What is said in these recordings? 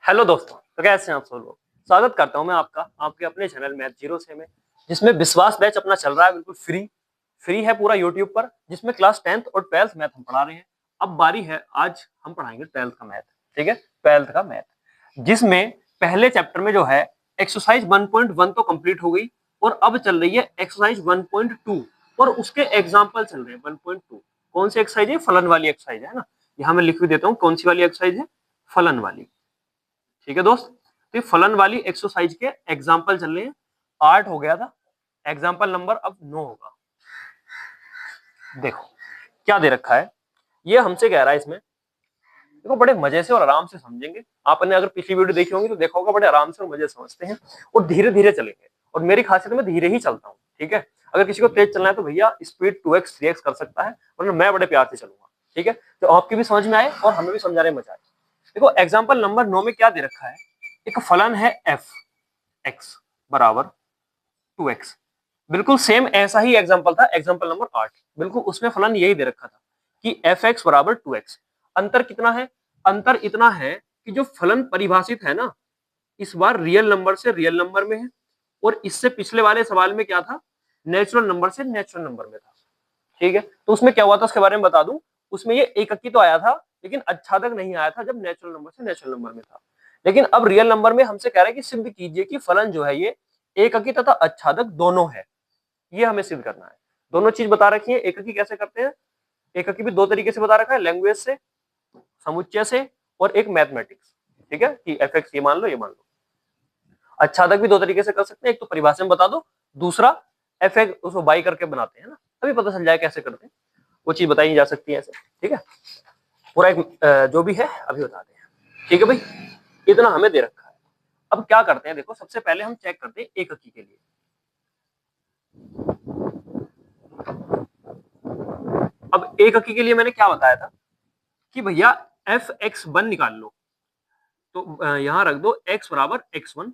Hello दोस्तों, तो कैसे हैं आप सब लोग। स्वागत करता हूं मैं आपका आपके अपने चैनल मैथ जीरो से में, जिसमें विश्वास बैच अपना चल रहा है। बिल्कुल फ्री है पूरा यूट्यूब पर, जिसमें क्लास 10th और 12th मैथ हम पढ़ा रहे हैं। अब बारी है, आज हम पढ़ाएंगे 12th का मैथ। ठीक है, 12th का मैथ, जिसमें पहले चैप्टर में जो है एक्सरसाइज 1.1 तो कंप्लीट हो गई और अब चल रही है एक्सरसाइज 1.2 और उसके एग्जाम्पल चल रहे हैं 1.2। कौन सी एक्सरसाइज है? फलन वाली एक्सरसाइज है ना। यहाँ मैं लिख भी देता हूँ कौन सी वाली एक्सरसाइज है, फलन वाली। ठीक है दोस्त, तो फलन वाली एक्सरसाइज के एग्जाम्पल चल रहे हैं। 8 हो गया था, एग्जाम्पल नंबर अब 9 होगा। देखो क्या दे रखा है, ये हमसे कह रहा है इसमें। देखो बड़े मजे से और आराम से समझेंगे। आपने अगर पिछली वीडियो देखी होगी तो देखा होगा, बड़े आराम से और मजे समझते हैं और धीरे धीरे चलेंगे। और मेरी खासियत में धीरे ही चलता हूँ। ठीक है, अगर किसी को तेज चलना है तो भैया स्पीड 2x 3x कर सकता है, वरना मैं बड़े प्यार से चलूंगा। ठीक है, तो आपकी भी समझ में आए और हमें भी समझाने में मजा आए। देखो एग्जाम्पल नंबर 9 में क्या दे रखा है, एक फलन है f x बराबर 2x। बिल्कुल सेम ऐसा ही एग्जांपल था एग्जांपल नंबर 8, बिल्कुल उसमें फलन यही दे रखा था कि fx बराबर 2x। अंतर कितना है? अंतर इतना है कि जो फलन परिभाषित है ना, इस बार रियल नंबर से रियल नंबर में है और इससे पिछले वाले सवाल में क्या था, नेचुरल नंबर से नेचुरल नंबर में था। ठीक है, तो उसमें क्या हुआ था उसके बारे में बता दूं। उसमें ये एककी तो आया था, लेकिन आच्छादक नहीं आया था जब नेचुरल नंबर से नेचुरल नंबर में था। लेकिन अब रियल नंबर में हमसे कह रहा है कि सिद्ध कीजिए कि फलन जो है ये एककी तथा आच्छादक दोनों है। ये हमें सिद्ध करना है। दोनों चीज बता रखी है। एककी कैसे करते हैं, एककी भी दो तरीके से बता रखा है, लैंग्वेज से, समुच्चय से, और एक मैथमेटिक्स। ठीक है, कि एफ एक्स ये मान लो, ये मान लो। आच्छादक भी दो तरीके से कर सकते हैं, एक तो परिभाषा में बता दो, दूसरा एफ एक्स उसको बाई करके बनाते हैं ना, तभी पता चल जाए कैसे करते हैं। वो चीज बताई जा सकती है ऐसे। ठीक है, पूरा एक जो भी है अभी बताते हैं। ठीक है भाई, इतना हमें दे रखा है। अब क्या करते हैं, देखो सबसे पहले हम चेक करते हैं एककी के लिए। अब एककी के लिए मैंने क्या बताया था कि भैया एफ एक्स वन निकाल लो, तो यहां रख दो x बराबर x1,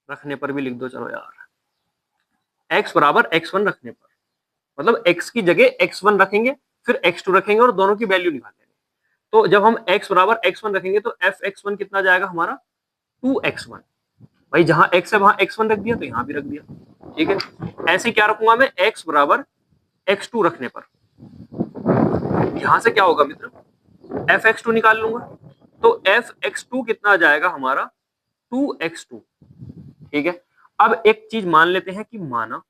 रखने पर भी लिख दो, चलो यार x बराबर x1 रखने पर, मतलब x की जगह x1 रखेंगे, फिर x2 रखेंगे और दोनों की वैल्यू निकाल लेंगे। तो जब हम x बराबर x1 रखेंगे तो एफ x1 कितना जाएगा हमारा, 2x1। भाई जहां x है वहां x1 रख दिया, तो यहां भी रख दिया। ठीक है, ऐसे क्या रखूंगा मैं, x बराबर x2 रखने पर यहां से क्या होगा मित्र, एफ एक्स टू निकाल लूंगा, तो एफ एक्स टू कितना आ जाएगा हमारा, 2x2। ठीक है, अब एक चीज मान लेते हैं कि माना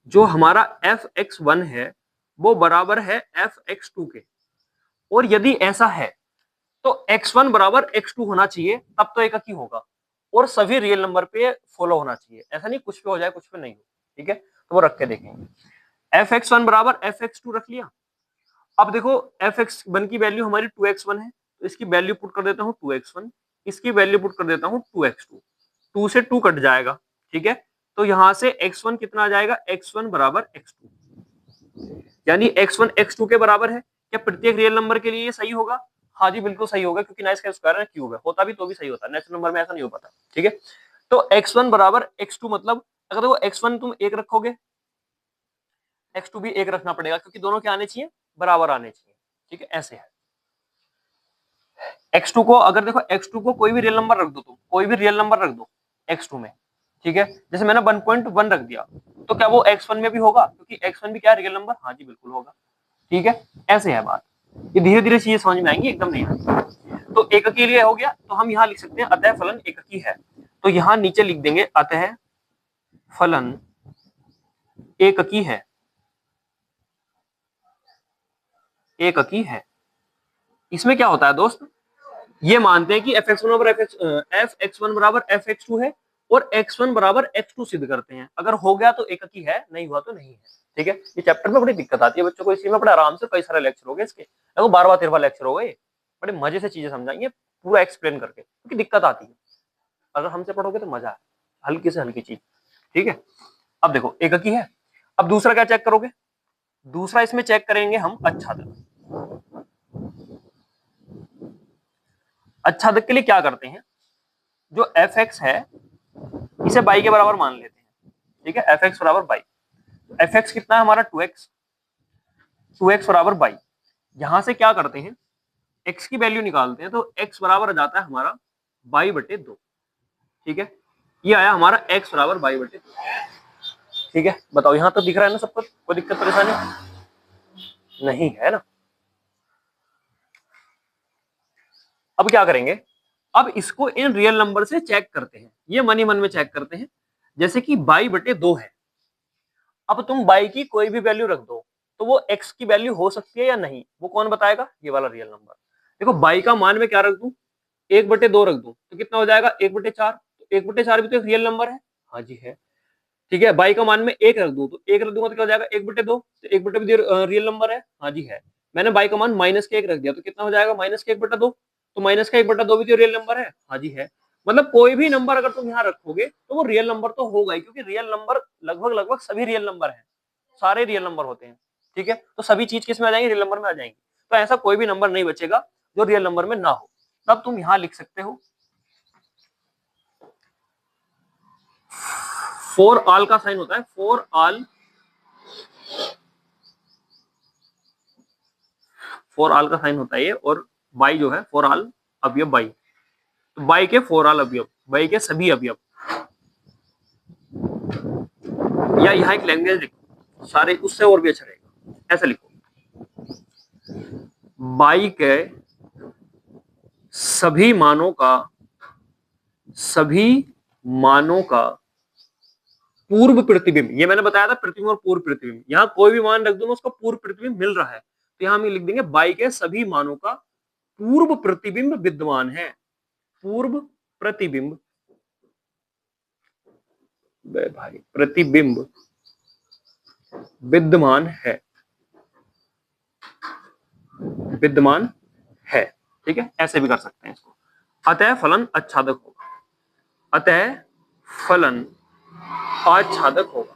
जो हमारा एफ एक्स वन है वो बराबर है एफ एक्स टू के, और यदि ऐसा है तो x1 बराबर x2 होना चाहिए, तब तो एक ही होगा और सभी रियल नंबर पे फॉलो होना चाहिए। ऐसा नहीं कुछ पे हो जाए कुछ पे नहीं हो। ठीक है, तो वो रख के देखेंगे। एफ एक्स वन बराबर एफ एक्स टू रख लिया। अब देखो एफ एक्स वन की वैल्यू हमारी 2x1 है, तो इसकी वैल्यू पुट कर देता हूँ 2x1, इसकी वैल्यू पुट कर देता हूँ 2x2, 2 से 2 कट जाएगा। ठीक है, तो यहां से x1 कितना आ जाएगा, x1 बराबर x2, यानी x1 x2 के बराबर है। क्या प्रत्येक रियल नंबर के लिए ये सही होगा? हाँ जी बिल्कुल सही होगा, क्योंकि नाइस का स्क्वायर है, क्यूब है, होता भी तो भी सही होता है, नेचुरल नंबर में ऐसा नहीं हो पाता। ठीक है, तो x1 बराबर x2, मतलब अगर देखो x1 तुम एक रखोगे, x2 भी एक रखना पड़ेगा, क्योंकि दोनों क्या आने चाहिए, बराबर आने चाहिए। ठीक है, ऐसे है। x2 को अगर देखो, x2 को कोई भी रियल नंबर रख दो, तुम कोई भी रियल नंबर रख दो x2 में। ठीक है, जैसे मैंने 1.1 रख दिया, तो क्या वो x1 में भी होगा, क्योंकि x1 भी क्या है, रियल नंबर। हाँ जी बिल्कुल होगा। ठीक है, ऐसे है बात। ये धीरे धीरे चीजें समझ में आएंगी, एकदम नहीं आएंगी। तो एक के लिए हो गया, तो हम यहाँ लिख सकते हैं अतः फलन एककी है, तो यहाँ नीचे लिख देंगे अतः फलन एककी है, एककी है। इसमें क्या होता है दोस्त, ये मानते हैं कि एफ एक्स वन बराबर एफ एक्स टू है और x1 बराबर x2 सिद्ध करते हैं। अगर हो गया तो एककी है, नहीं हुआ तो नहीं है। ठीक है, ये चैप्टर में बड़ी दिक्कत आती है बच्चों को, इसी में बड़े आराम से कई सारे लेक्चर हो गए इसके, देखो 12-13 लेक्चर हो गए, बड़े मजे से चीजें समझाएंगे पूरा एक्सप्लेन करके, क्योंकि दिक्कत आती है। अगर हमसे पढ़ोगे तो मजा है, हल्की से हल्की चीज। ठीक है, अब देखो एककी है। अब दूसरा क्या चेक करोगे, दूसरा इसमें चेक करेंगे हम आच्छादक। आच्छादक के लिए क्या करते हैं, जो एफ एक्स है इसे बाई के बराबर मान लेते हैं। ठीक है, एफ एक्स बराबर बाई, एफ एक्स कितना है हमारा 2x, 2x बराबर बाई। यहां से क्या करते हैं, x की वैल्यू निकालते हैं तो x बराबर आ जाता है हमारा y/2। ठीक है, ये आया हमारा x बराबर y/2। ठीक है, बताओ यहां तो दिख रहा है ना सबको, कोई दिक्कत परेशानी नहीं है ना। अब क्या करेंगे, अब इसको इन रियल नंबर से चेक करते हैं, ये मन ही मन में चेक करते हैं। जैसे कि y/2 है, अब तुम y की कोई भी वैल्यू रख दो तो वो x की वैल्यू हो सकती है या नहीं, वो कौन बताएगा, ये वाला रियल नंबर। देखो y का मान में क्या रख दूं, 1/2 रख दूं तो कितना हो जाएगा 1/4। तो 1/4 भी तो एक रियल नंबर है, हाँ जी है। ठीक है, y का मान में 1 रख दूं तो 1 रख दूंगा तो क्या हो जाएगा 1/2, तो 1/2 भी रियल नंबर है, हाँ जी है। मैंने y का मान -1 रख दिया तो कितना हो जाएगा -1/2, तो -1/2 भी तो रियल नंबर है, हाँ जी है। मतलब कोई भी नंबर अगर तुम यहाँ रखोगे तो वो रियल नंबर तो होगा ही, क्योंकि रियल नंबर लगभग लगभग सभी रियल नंबर है, सारे रियल नंबर होते हैं। ठीक है, तो सभी चीज किस में आ जाएंगी, रियल नंबर में आ जाएंगी। तो ऐसा कोई भी नंबर नहीं बचेगा जो रियल नंबर में ना हो। तब तुम यहां लिख सकते हो फॉर ऑल का साइन होता है, फॉर ऑल का साइन होता है ये, और बाई जो है फॉर ऑल अवयव बाई, तो बाई के फॉर ऑल अवयव, बाई के सभी अवयव। या यहाँ एक लैंग्वेज लिखो सारे, उससे और भी अच्छा रहेगा, ऐसा लिखो बाई के सभी मानों का पूर्व प्रतिबिंब। ये मैंने बताया था प्रतिबिंब और पूर्व प्रतिबिंब, यहाँ कोई भी मान रख दो ना उसका पूर्व प्रतिबिंब मिल रहा है, तो यहाँ हम लिख देंगे बाई के सभी मानों का पूर्व प्रतिबिंब विद्यमान है। पूर्व प्रतिबिंब, भाई प्रतिबिंब विद्यमान है, विद्यमान है। ठीक है, ऐसे भी कर सकते हैं इसको। अतः फलन आच्छादक होगा, अतः फलन आच्छादक होगा,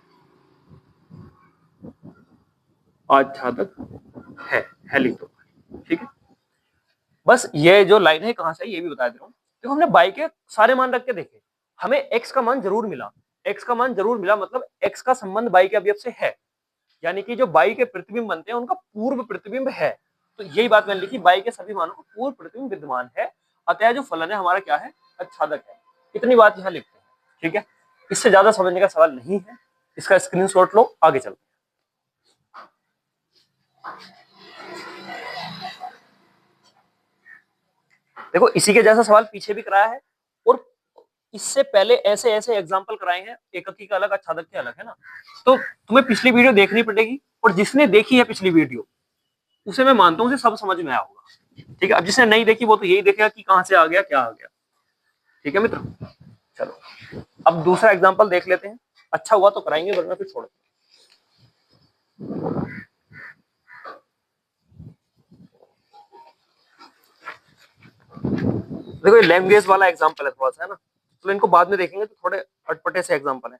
आच्छादक है लिख दो। ठीक है, बस ये जो लाइन है कहां से है ये भी बता दे रहा हूं। देखो हमने बाई के सारे मान रख के देखे, हमें एक्स का मान जरूर मिला, एक्स का मान जरूर मिला, मतलब एक्स का संबंध बाई के अवयव से है, यानी कि जो बाई के प्रतिबिंब बनते हैं उनका पूर्व प्रतिबिंब है। तो यही बात मैंने लिखी, बाई के सभी मानों का पूर्व प्रतिबिंब विद्यमान है, अतः जो फलन है हमारा क्या है, आच्छादक है। इतनी बात यहाँ लिखते हैं। ठीक है, इससे ज्यादा समझने का सवाल नहीं है, इसका स्क्रीनशॉट लो, आगे चलते हैं। देखो इसी के जैसा सवाल पीछे भी कराया है, और इससे पहले ऐसे ऐसे एग्जाम्पल कराए हैं, एककी का अलग आच्छादक के अलग, है ना। तो तुम्हें पिछली वीडियो देखनी पड़ेगी, और जिसने देखी है पिछली वीडियो उसे मैं मानता हूं उसे सब समझ में आया होगा। ठीक है, अब जिसने नहीं देखी वो तो यही देखेगा कि कहां से आ गया क्या आ गया। ठीक है मित्र, चलो अब दूसरा एग्जाम्पल देख लेते हैं, अच्छा हुआ तो कराएंगे वरना फिर छोड़। देखो ये लैंग्वेज वाला एग्जाम्पल है थोड़ा सा, है ना, तो इनको बाद में देखेंगे, तो थोड़े अटपटे से एग्जाम्पल है।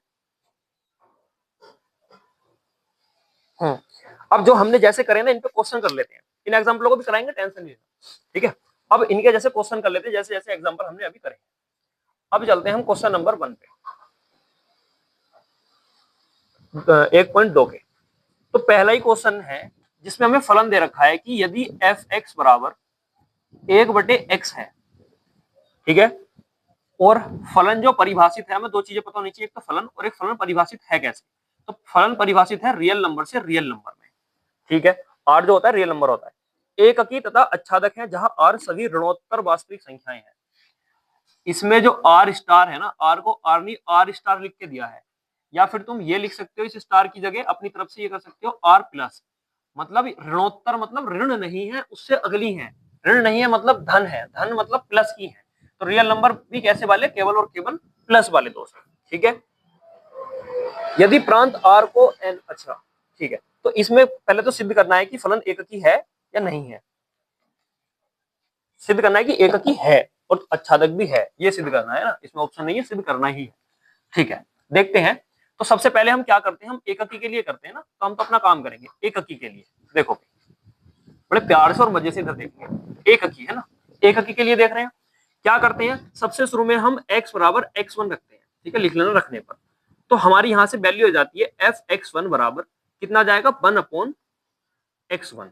अब जो हमने जैसे करे ना इन पे क्वेश्चन कर लेते हैं, इन एग्जाम्पलों को भी कराएंगे, टेंशन नहीं लेना। ठीक है, अब इनके जैसे क्वेश्चन कर लेते हैं जैसे जैसे एग्जाम्पल हमने अभी करे। अब चलते हैं हम क्वेश्चन नंबर 1 पे, 1.2 के। तो पहला ही क्वेश्चन है जिसमें हमें फलन दे रखा है कि यदि एफ एक्स बराबर 1/x है, ठीक है, और फलन जो परिभाषित है, हमें दो चीजें पता होनी चाहिए, एक तो फलन और एक फलन परिभाषित है कैसे। तो फलन परिभाषित है रियल नंबर से रियल नंबर में। ठीक है, आर जो होता है रियल नंबर होता है, एककी तथा आच्छादक है जहां आर सभी ऋणोत्तर वास्तविक संख्याएं हैं। इसमें जो आर स्टार है ना, आर को आर नहीं आर स्टार लिख के दिया है, या फिर तुम ये लिख सकते हो इस स्टार की जगह अपनी तरफ से ये कर सकते हो आर प्लस, मतलब ऋणोत्तर मतलब ऋण नहीं है उससे अगली है, ऋण नहीं है मतलब धन है, धन मतलब प्लस की है। तो रियल नंबर भी कैसे वाले, केवल और केवल प्लस वाले दोस्त। ठीक है, यदि प्रांत आर को एन, अच्छा ठीक है, तो इसमें पहले तो सिद्ध करना है कि फलन एककी है या नहीं है, सिद्ध करना है कि एककी है और आच्छादक भी है, ये सिद्ध करना है ना, इसमें ऑप्शन नहीं है, सिद्ध करना ही है। ठीक है, देखते हैं। तो सबसे पहले हम क्या करते हैं, हम एककी के लिए करते हैं ना, तो हम तो अपना काम करेंगे एककी के लिए। देखो बड़े प्यार से और मजे से इधर देखेंगे, एककी है ना, एककी के लिए देख रहे हैं। क्या करते हैं, सबसे शुरू में हम x बराबर x1 रखते हैं। ठीक है, लिख लेना रखने पर, तो हमारी यहां से वैल्यू हो जाती है f(x1) बराबर कितना जाएगा 1/x1।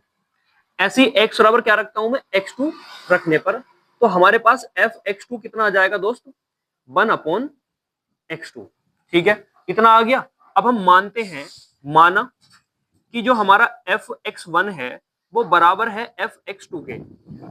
ऐसे ही x बराबर क्या रखता हूं मैं, x2 रखने पर, तो हमारे पास f(x2) कितना आ जाएगा दोस्त, 1/x2। ठीक है, कितना आ गया। अब हम मानते हैं, माना कि जो हमारा f(x1) है वो बराबर है f(x2) के,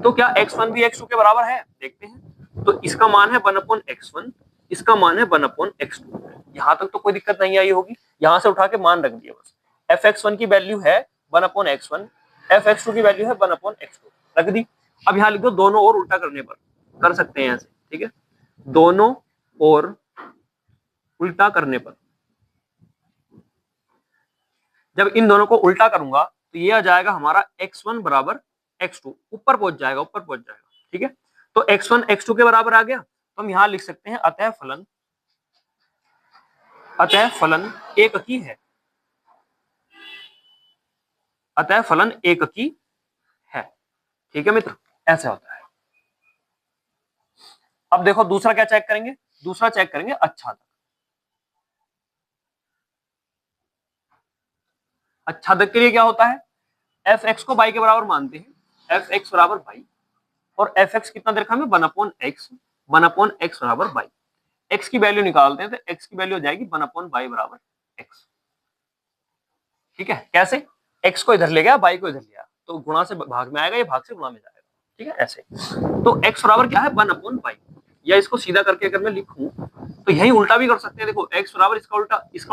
तो क्या x1 भी x2 के बराबर है, देखते हैं। तो इसका मान है 1/x1, इसका मान है 1/x2। यहां तक तो कोई दिक्कत नहीं आई होगी, यहां से उठा के मान रख दिया बस। f(x1) की वैल्यू है 1/x1, f(x2) की वैल्यू है 1/x2, रख दी। अब यहां लिख दो दोनों ओर उल्टा करने पर, कर सकते हैं ऐसे, ठीक है, दोनों ओर उल्टा करने पर, जब इन दोनों को उल्टा करूंगा तो ये आ जाएगा हमारा x1 बराबर x2, ऊपर पहुंच जाएगा, ऊपर पहुंच जाएगा। ठीक है, तो x1 x2 के बराबर आ गया, तो हम यहां लिख सकते हैं अतः फलन एककी है, अतः फलन एककी है। ठीक है मित्र, ऐसे होता है। अब देखो दूसरा क्या चेक करेंगे, दूसरा चेक करेंगे आच्छादक। आच्छादक के लिए क्या होता है, f(x) को y के बराबर मानते हैं, f(x) बराबर y, और f(x) कितना दे रखा है 1/x, 1/x बराबर y। x की वैल्यू निकालते हैं, तो x की वैल्यू हो जाएगी 1/y बराबर x। ठीक है, कैसे, x को इधर ले गया, y को इधर लिया, तो गुणा से भाग में आएगा, ये भाग से गुणा में जाएगा। ठीक है, ऐसे। तो x बराबर क्या है 1/y, या इसको सीधा करके अगर मैं लिखूं तो यही उल्टा भी कर सकते हैं। देखो x बराबर इसका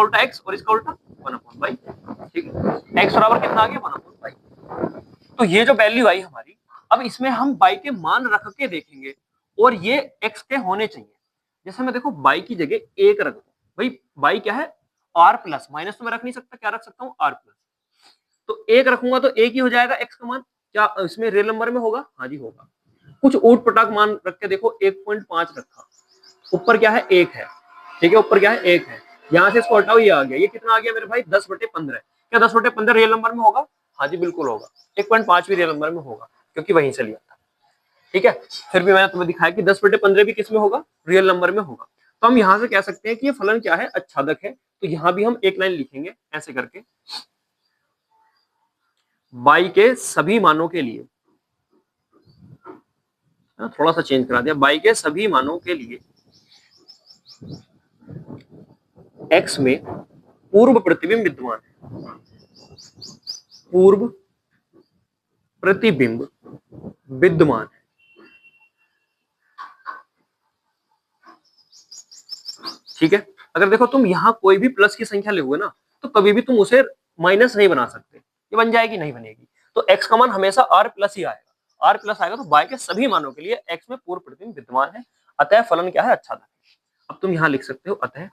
उल्टा x, और इसका उल्टा 1/y। ठीक है, x बराबर कितना आ गया 1/y। तो ये जो वैल्यू आई हमारी, अब इसमें हम y के मान रख के देखेंगे, और ये x के होने चाहिए। जैसे मैं देखो y की जगह 1 रख दूं, भाई y क्या है r प्लस, माइनस तो मैं रख नहीं सकता, क्या रख सकता हूँ r प्लस, तो 1 रखूंगा तो 1 ही हो जाएगा x का मान। क्या इसमें रियल नंबर में होगा, हाँ जी होगा। कुछ ऊट पटाक मान रख के देखो, 1.5 रखा, ऊपर क्या है 1 है, ठीक है, ऊपर क्या है 1 है, यहाँ से इसको हटाओ, ये आ गया, ये कितना आ गया मेरे भाई 10/15। क्या 10/15 रियल नंबर में होगा, हाँ जी बिल्कुल होगा। 1.5 भी रियल नंबर में होगा, क्योंकि वहीं से लिया था। ठीक है, फिर भी मैंने तुम्हें दिखाया कि 10/15 भी किस में होगा, रियल नंबर में होगा। तो हम यहां से कह सकते हैं कि ये फलन क्या है, आच्छादक है। तो यहां भी हम एक लाइन लिखेंगे ऐसे करके, y के सभी मानों के लिए, थोड़ा सा चेंज करा दिया, y के सभी मानों के लिए x में पूर्व प्रतिबिंब विद्यमान है, पूर्व प्रतिबिंब विद्यमान है। ठीक है, अगर देखो तुम यहां कोई भी प्लस की संख्या लोगे ना, तो कभी भी तुम उसे माइनस नहीं बना सकते, ये बन जाएगी, नहीं बनेगी। तो x का मान हमेशा r प्लस ही आएगा, r प्लस आएगा, तो y के सभी मानों के लिए x में पूर्व प्रतिबिंब विद्यमान है, अतः फलन क्या है, आच्छादक। अब तुम यहां लिख सकते हो अतः,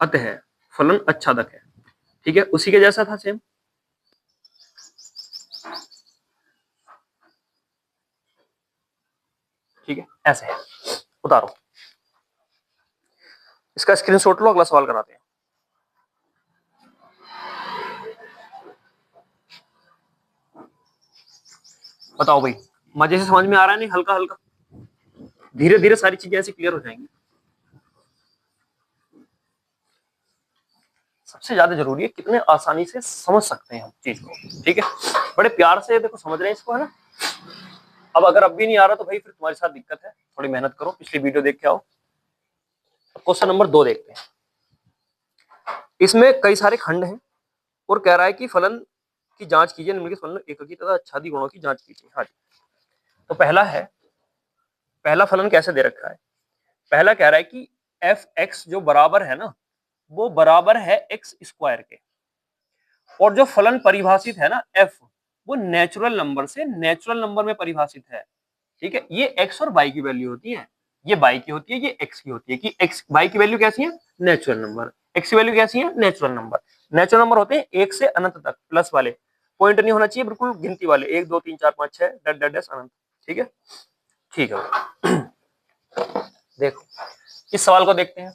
अतः फलन आच्छादक है। ठीक है, उसी के जैसा था सेम। ठीक है, ऐसे है, उतारो इसका स्क्रीनशॉट लो, अगला सवाल कराते हैं। बताओ भाई, मजे से समझ में आ रहा है, नहीं हल्का हल्का, धीरे धीरे सारी चीजें ऐसे क्लियर हो जाएंगी। सबसे ज्यादा जरूरी है कितने आसानी से समझ सकते हैं हम चीज को। ठीक है, बड़े प्यार से देखो समझ रहे हैं इसको, है ना। अब अगर अब भी नहीं आ रहा तो भाई फिर तुम्हारे साथ दिक्कत है, थोड़ी मेहनत करो, पिछली वीडियो देख के आओ। क्वेश्चन नंबर 2 देखते हैं। इसमें कई सारे खंड हैं और कह रहा है कि फलन की जांच कीजिए, निम्नलिखित फलन एककी तथा आच्छादी गुणों की जांच कीजिए। हाँ जी, तो पहला फलन कैसे दे रखा है, पहला कह रहा है कि f(x) जो बराबर है ना, वो बराबर है x² के, और जो फलन परिभाषित है ना f, वो नेचुरल नंबर से नेचुरल नंबर में परिभाषित है। ठीक है, ये x और y की वैल्यू होती है, ये y की होती है, ये x की होती है, कि x y की वैल्यू कैसी है, नेचुरल नंबर, x की वैल्यू कैसी है, नेचुरल नंबर। नेचुरल नंबर होते हैं 1 से अनंत तक, प्लस वाले, पॉइंट नहीं होना चाहिए, बिल्कुल गिनती वाले, 1 2 3 4 5 6 डैश डैश डैश अनंत। ठीक है, ठीक है। देखो इस सवाल को देखते हैं,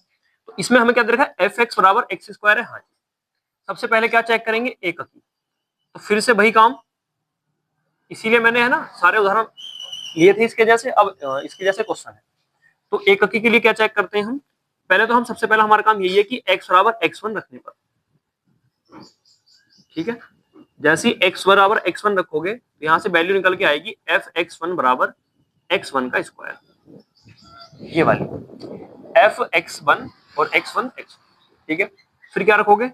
तो इसमें हमें क्या दे रखा है, f(x) बराबर x² है। हाँ जी, सबसे पहले क्या चेक करेंगे, एककी, तो फिर से वही काम, इसीलिए मैंने है ना सारे उदाहरण लिए थे इसके जैसे। अब इसके जैसे क्वेश्चन है, तो एककी के लिए क्या चेक करते हैं हम, पहले तो हम सबसे पहला हमारा काम यही है कि x बराबर x1 रखने पर। ठीक है, जैसे ही x बराबर x1 रखोगे तो यहां से वैल्यू निकल के आएगी f(x1) बराबर x1 का स्क्वायर, ये वाली f(x1) और x1 x, ठीक है। फिर क्या रखोगे,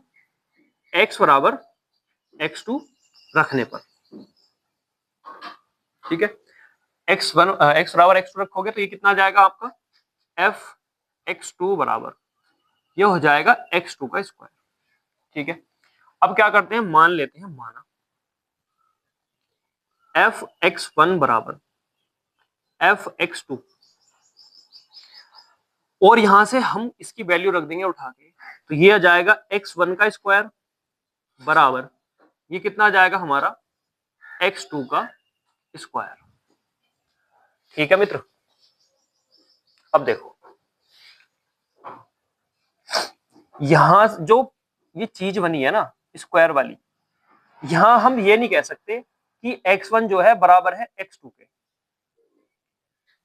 x बराबर x2 रखने पर, ठीक है। x बराबर x2 रखोगे तो ये कितना आ जाएगा आपका f(x2) बराबर, ये हो जाएगा x2 का स्क्वायर, ठीक है। अब क्या करते हैं, मान लेते हैं, माना f(x1) बराबर f(x2) और यहां से हम इसकी वैल्यू रख देंगे उठा के, तो ये आ जाएगा x1 का स्क्वायर बराबर, ये कितना आ जाएगा हमारा x2 का स्क्वायर, ठीक है मित्र। अब देखो यहां जो ये चीज बनी है ना स्क्वायर वाली, यहां हम ये नहीं कह सकते कि x1 जो है बराबर है x2 के।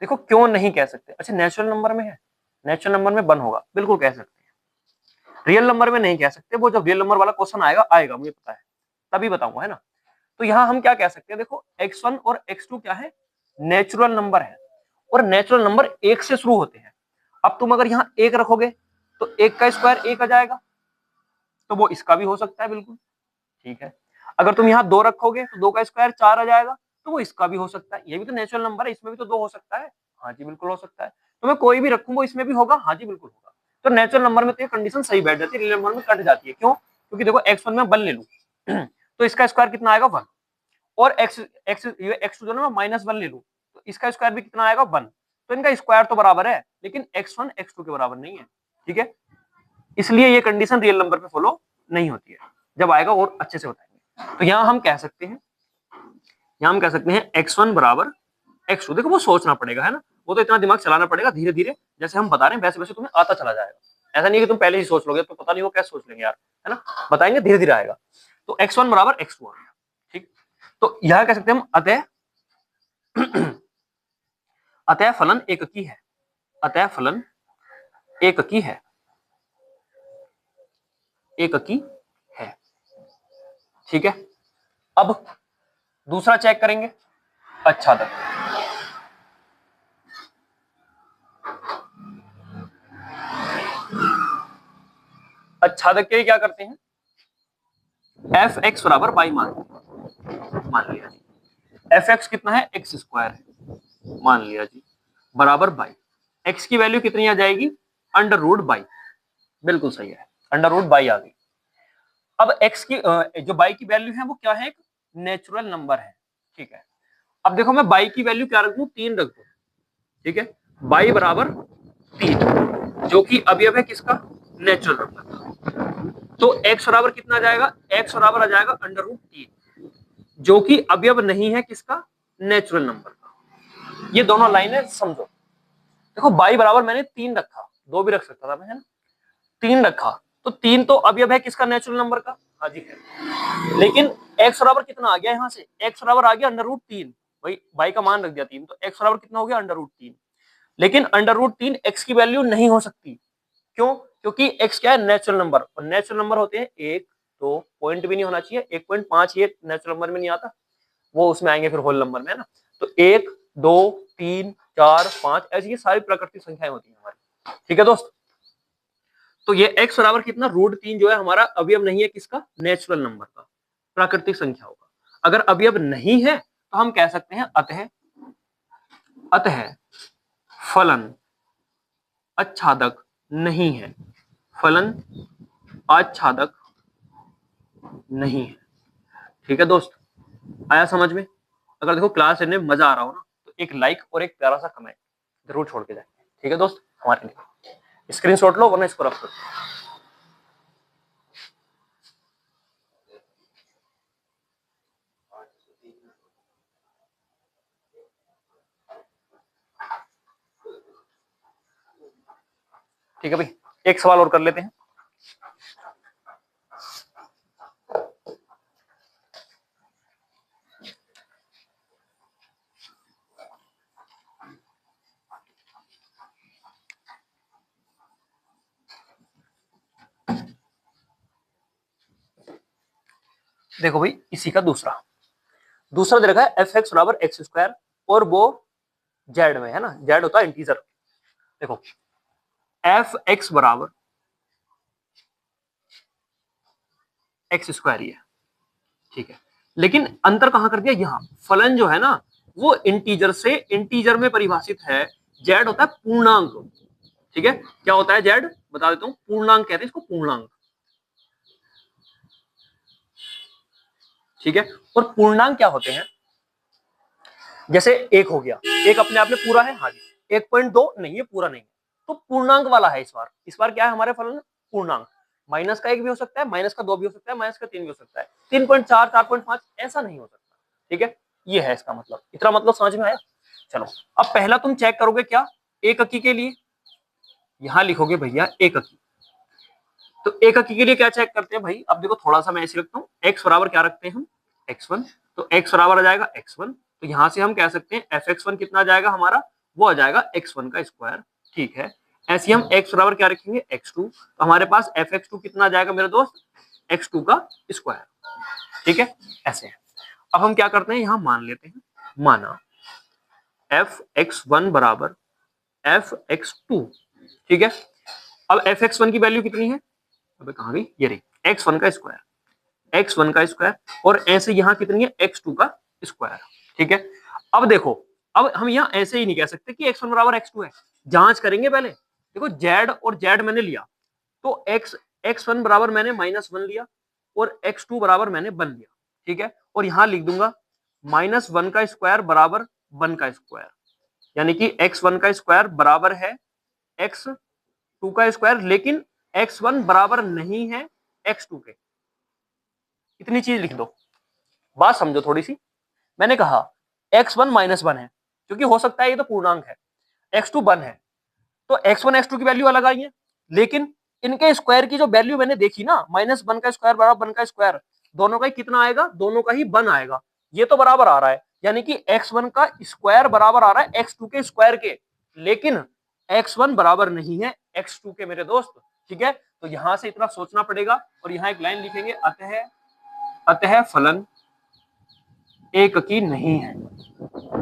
देखो क्यों नहीं कह सकते, अच्छा नेचुरल नंबर में है, नेचुरल नंबर में 1 होगा, बिल्कुल कह सकते हैं। रियल नंबर में नहीं कह सकते, वो जब रियल नंबर वाला क्वेश्चन आएगा आएगा मुझे पता है, तभी बताऊंगा, है ना। तो यहां हम क्या कह सकते हैं, देखो x1 और x2 क्या है, नेचुरल नंबर है, और नेचुरल नंबर 1 से शुरू होते हैं। अब तुम अगर यहाँ 1 रखोगे तो 1 का स्क्वायर 1 आ जाएगा, तो वो इसका भी हो सकता है बिल्कुल, ठीक है। अगर तुम यहाँ 2 रखोगे तो 2 का स्क्वायर 4 आ जाएगा, तो वो इसका भी हो सकता है, ये भी तो नेचुरल नंबर है, इसमें भी तो 2 हो सकता है, हाँ जी बिल्कुल हो सकता है। तो मैं कोई भी रखूँ वो इसमें भी होगा, हाँ जी बिल्कुल होगा। तो नेचुरल नंबर में तो ये कंडीशन सही बैठ जाती है, रियल नंबर में कट जाती है, क्यों, क्योंकि देखो x1 में 1 ले लूं तो इसका स्क्वायर कितना आएगा 1, और x2 जो ना मैं -1 ले लूं तो इसका स्क्वायर भी कितना आएगा 1, तो इनका स्क्वायर तो बराबर है, लेकिन x1 x2 के बराबर नहीं है, ठीक है। इसलिए ये कंडीशन रियल नंबर पे फॉलो नहीं होती है, जब आएगा और अच्छे से बताएंगे। तो यहाँ हम कह सकते हैं, यहाँ हम कह सकते हैं x1 बराबर x2, देखो वो सोचना पड़ेगा, है ना, वो तो इतना दिमाग चलाना पड़ेगा, धीरे धीरे जैसे हम बता रहे हैं वैसे वैसे तुम्हें आता चला जाएगा। ऐसा नहीं है कि तुम पहले ही सोच लोगे, तो पता नहीं वो कैसे सोच लेंगे यार, है ना, बताएंगे धीरे धीरे आएगा। तो x1 बराबर x2 आ गया, ठीक। तो यह कह सकते हैं हम अतः अतः फलन एककी है, अतः फलन एककी है, एककी है, ठीक है। अब दूसरा चेक करेंगे, आच्छादक। आच्छादक के लिए क्या करते हैं, f(x) बराबर y मान लिया जी, f(x) कितना है x स्क्वायर है, मान लिया जी, बराबर y, x की वैल्यू कितनी आ जाएगी √y, बिल्कुल सही है, √y आ गई। अब x की जो y की वैल्यू है वो क्या है, एक नेचुरल नंबर है, ठीक है। अब देखो मैं y की वैल्यू क्या रख दूं, 3 रख दूं, ठीक है, y बराबर 3, जो कि अवयव है किसका, नेचुरल नंबर का। तो x बराबर कितना आ जाएगा, x बराबर आ जाएगा √3, जो कि अवयव नहीं है किसका, नेचुरल नंबर का। ये दोनों लाइनें समझो, देखो y बराबर मैंने 3 रखा, 2 भी रख सकता था मैं, है ना, 3 रखा, तो 3 तो अवयव है किसका, नेचुरल नंबर का, हाँ जी है। लेकिन x बराबर कितना आ गया, यहाँ से x बराबर आ गया √3, भाई y का मान रख दिया 3, तो x बराबर कितना हो गया √3, लेकिन √3 x की वैल्यू नहीं हो सकती, क्यों, क्योंकि x क्या है, नेचुरल नंबर, और नेचुरल नंबर होते हैं 1 2, पॉइंट भी नहीं होना चाहिए, 1.5 ये नेचुरल नंबर में नहीं आता, वो उसमें आएंगे फिर होल नंबर में, है ना। तो 1 2 3 4 5 ऐसी ये सारी प्राकृतिक संख्याएं होती हैं हमारी, ठीक है दोस्त। तो ये x बराबर कितना, √3 जो है हमारा अवयव नहीं है किसका, नेचुरल नंबर का, प्राकृतिक संख्या होगा। अगर अवयव नहीं है तो हम कह सकते हैं अतः, अतः फलन आच्छादक नहीं है, फलन आच्छादक नहीं है, ठीक है दोस्त। आया समझ में, अगर देखो क्लास लेने में मजा आ रहा हो ना, तो एक लाइक और एक प्यारा सा कमेंट जरूर छोड़ के जाए, ठीक है दोस्त, हमारे लिए स्क्रीनशॉट लो वरना इसको रख दो। ठीक है भाई, एक सवाल और कर लेते हैं। देखो भाई इसी का दूसरा दे रखा है एफ एक्स बराबर एक्स स्क्वायर और वो जेड में है ना, जेड होता है इंटीजर। देखो एफ एक्स बराबर एक्स स्क्वायर ही है, ठीक है, लेकिन अंतर कहां कर दिया, यहां फलन जो है ना वो इंटीजर से इंटीजर में परिभाषित है, जेड होता है पूर्णांक, ठीक है, क्या होता है जेड बता देता हूं, पूर्णांक कहते हैं इसको, पूर्णांक, ठीक है। और पूर्णांक क्या होते हैं, जैसे एक हो गया, एक अपने आप में पूरा है, हाँ जी 1.2 नहीं है, पूरा नहीं है, तो पूर्णांक वाला है इस बार क्या है हमारे फलन पूर्णांक, माइनस का 1 भी हो सकता है, माइनस का 2 भी हो सकता है, माइनस का 3 भी हो सकता है, 3.4 4.5 ऐसा नहीं हो सकता, ठीक है, ये है इसका मतलब, इतना मतलब समझ में आया। चलो अब पहला तुम चेक करोगे क्या, एक अंकी के लिए यहां लिखोगे भैया एक अंकी, तो एक अंकी के लिए क्या चेक करते हैं भाई, अब देखो थोड़ा सा मैं ऐसे रखता हूँ, एक्स बराबर क्या रखते हैं हम x1, तो x बराबर आ जाएगा x1, तो यहां से हम कह सकते हैं fx1 कितना आ जाएगा हमारा, वो आ जाएगा x1 का स्क्वायर, ठीक है। ऐसे हम x बराबर क्या रखेंगे x2, तो हमारे पास fx2 कितना आ जाएगा मेरे दोस्त, x2 का स्क्वायर, ठीक है, ऐसे है। अब हम क्या करते हैं, यहां मान लेते हैं, माना fx1 बराबर fx2, ठीक है। अब fx1 की वैल्यू कितनी है, अबे कहां गई, ये रही x1 का स्क्वायर, x1 का स्क्वायर, और ऐसे यहां कितनी है x2 का स्क्वायर, ठीक है। अब देखो, अब हम यहां ऐसे ही नहीं कह सकते कि x1 बराबर x2 है, जांच करेंगे पहले, देखो z और z मैंने लिया, तो x1 बराबर मैंने -1 लिया और x2 बराबर मैंने 1 लिया, ठीक है, और यहां लिख दूंगा -1 का स्क्वायर बराबर 1 का स्क्वायर, यानी कि x1 का स्क्वायर बराबर है x2 का स्क्वायर, लेकिन x1 बराबर नहीं है x2 के, इतनी चीज लिख दो, बात समझो थोड़ी सी। मैंने कहा x1 -1 है, क्योंकि हो सकता है ये तो पूर्णांक है, x2 1 है, तो x1 x2 की वैल्यू अलग आई है, लेकिन इनके स्क्वायर की जो वैल्यू मैंने देखी ना, -1 का स्क्वायर बराबर 1 का स्क्वायर, दोनों का ही कितना आएगा, दोनों का ही 1 आएगा, ये तो बराबर आ रहा है, यानी कि x1 का स्क्वायर बराबर आ रहा है x2 के स्क्वायर के, लेकिन x1 बराबर नहीं है x2 के मेरे दोस्त, ठीक है। तो यहां से इतना सोचना पड़ेगा, और यहां एक लाइन लिखेंगे, अतः फलन एक की नहीं है,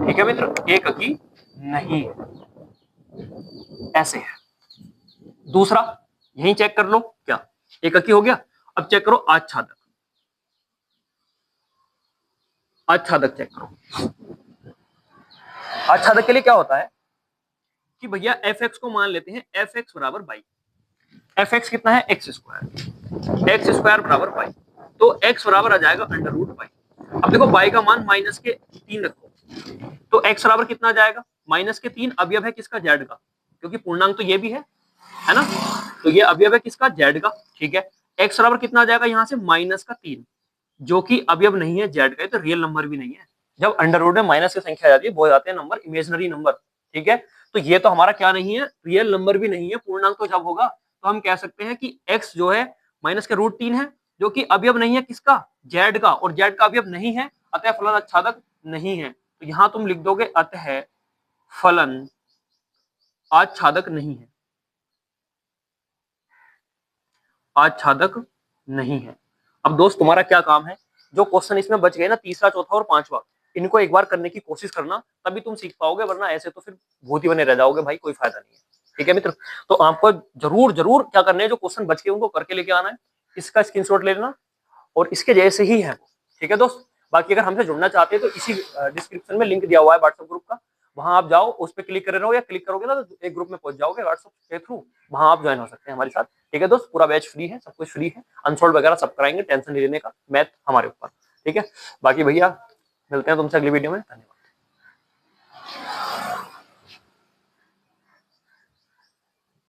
ठीक है मित्र, एक की नहीं है, ऐसे है। दूसरा यही चेक कर लो, क्या एक की हो गया, अब चेक करो आच्छादक, आच्छादक चेक करो, आच्छादक के लिए क्या होता है कि भैया एफ एक्स को मान लेते हैं एफ एक्स बराबर बाई, एफ एक्स कितना है एक्स स्क्वायर बराबर बाई, तो एक्स बराबर आ जाएगा √बाई। अब देखो बाई का मान -3 रखो, तो एक्स बराबर कितना आ जाएगा, -3 अवयव है किसका, जेड का, क्योंकि पूर्णांक तो ये भी है ना, तो ये अवयव है किसका, जेड का, ठीक है। एक्स बराबर कितना आ जाएगा यहां से -3, जो कि अवयव नहीं है जेड का, तो रियल नंबर भी नहीं है, जब अंडर रूट में माइनस की संख्या आ जाती है वो जाते हैं नंबर इमेजिनरी नंबर, ठीक है। तो ये तो हमारा क्या नहीं है, रियल नंबर भी नहीं है, पूर्णांक तो जब होगा तो हम कह सकते हैं कि x जो है माइनस के √3 है, जो कि अवयव नहीं है किसका, जेड का, और जेड का अवयव नहीं है, अतः फलन आच्छादक नहीं है, तो यहां तुम लिख दोगे अतः फलन आच्छादक नहीं है, आच्छादक नहीं है। अब दोस्त तुम्हारा क्या काम है, जो क्वेश्चन इसमें बच गए ना, तीसरा चौथा और पांचवा, इनको एक बार करने की कोशिश करना, तभी तुम सीख पाओगे, वरना ऐसे तो फिर भूत ही बने रह जाओगे भाई, कोई फायदा नहीं है, ठीक है मित्र। तो आपको जरूर जरूर क्या करना है, जो क्वेश्चन बच गए उनको करके लेके आना है, इसका स्क्रीनशॉट ले लेना, और इसके जैसे ही है, ठीक है दोस्त। बाकी अगर हमसे जुड़ना चाहते हैं तो इसी डिस्क्रिप्शन में लिंक दिया हुआ है व्हाट्सएप ग्रुप का, वहां आप जाओ, उस पर क्लिक कर रहे हो, या क्लिक करोगे ना तो एक ग्रुप में पहुंच जाओगे व्हाट्सएप के थ्रू, वहां आप ज्वाइन हो सकते हैं हमारे साथ, ठीक है दोस्त। पूरा बैच फ्री है, सब कुछ फ्री है, अनसोल्ड वगैरह सब कराएंगे, टेंशन नहीं लेने का, मैथ हमारे ऊपर, ठीक है। बाकी भैया मिलते हैं तुमसे अगली वीडियो में, धन्यवाद।